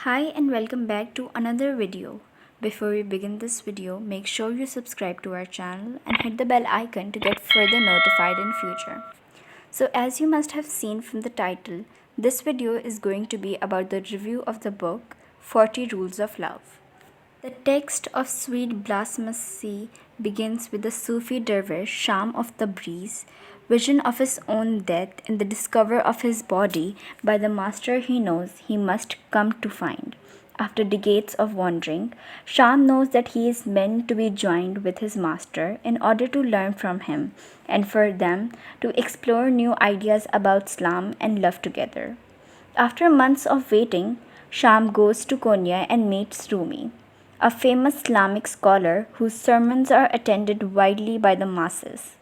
Hi and welcome back to another video. Before we begin this video, make sure you subscribe to our channel and hit the bell icon to get further notified in future. So as you must have seen from the title, this video is going to be about the review of the book 40 Rules of Love. The text of Sweet Blasphemy begins with the Sufi dervish Sham of Tabriz vision of his own death and the discovery of his body by the master he knows he must come to find. After decades of wandering, Sham knows that he is meant to be joined with his master in order to learn from him and for them to explore new ideas about Islam and love together. After months of waiting, Sham goes to Konya and meets Rumi, a famous Islamic scholar whose sermons are attended widely by the masses.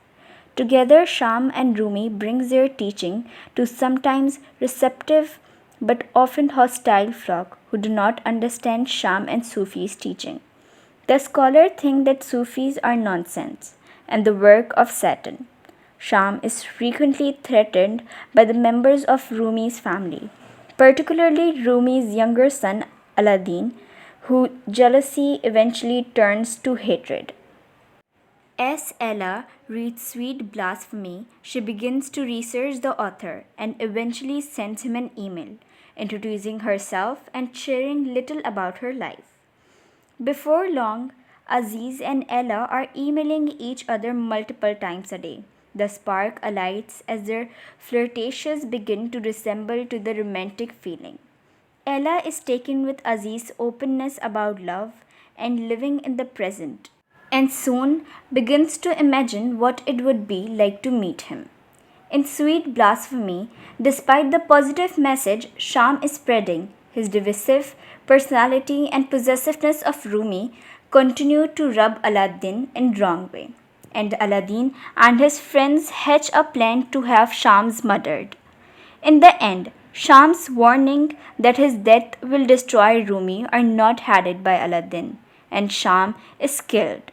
Together, Sham and Rumi brings their teaching to sometimes receptive but often hostile flock who do not understand Sham and Sufi's teaching. The scholar thinks that Sufis are nonsense and the work of Satan. Sham is frequently threatened by the members of Rumi's family, particularly Rumi's younger son Aladdin, whose jealousy eventually turns to hatred. As Ella reads Sweet Blasphemy, she begins to research the author and eventually sends him an email, introducing herself and sharing little about her life. Before long, Aziz and Ella are emailing each other multiple times a day. The spark alights as their flirtations begin to resemble to the romantic feeling. Ella is taken with Aziz's openness about love and living in the present, and soon begins to imagine what it would be like to meet him. In Sweet Blasphemy, despite the positive message Sham is spreading, his divisive personality and possessiveness of Rumi continue to rub Aladdin in wrong way, and Aladdin and his friends hatch a plan to have Shams murdered. In the end, Sham's warning that his death will destroy Rumi are not heeded by Aladdin, and Sham is killed.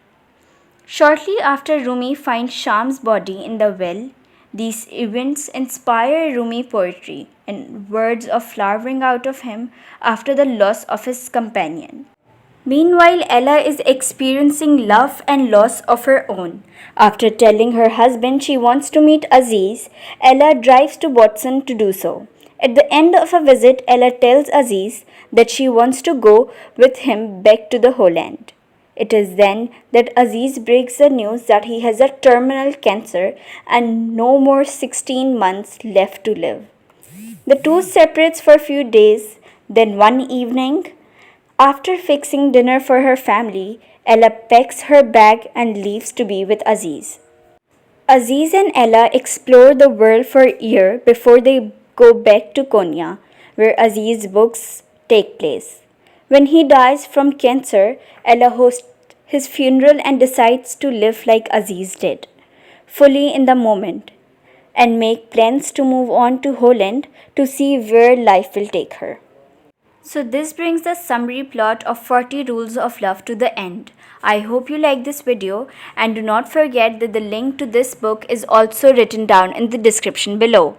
Shortly after Rumi finds Sham's body in the well, these events inspire Rumi poetry and words of flowering out of him after the loss of his companion. Meanwhile, Ella is experiencing love and loss of her own. After telling her husband she wants to meet Aziz, Ella drives to Watson to do so. At the end of a visit, Ella tells Aziz that she wants to go with him back to the Holland. It is then that Aziz breaks the news that he has a terminal cancer and no more 16 months left to live. The two separate for a few days, then one evening, after fixing dinner for her family, Ella packs her bag and leaves to be with Aziz. Aziz and Ella explore the world for a year before they go back to Konya, where Aziz's books take place. When he dies from cancer, Ella hosts his funeral and decides to live like Aziz did, fully in the moment, and make plans to move on to Holland to see where life will take her. So this brings the summary plot of 40 Rules of Love to the end. I hope you like this video and do not forget that the link to this book is also written down in the description below.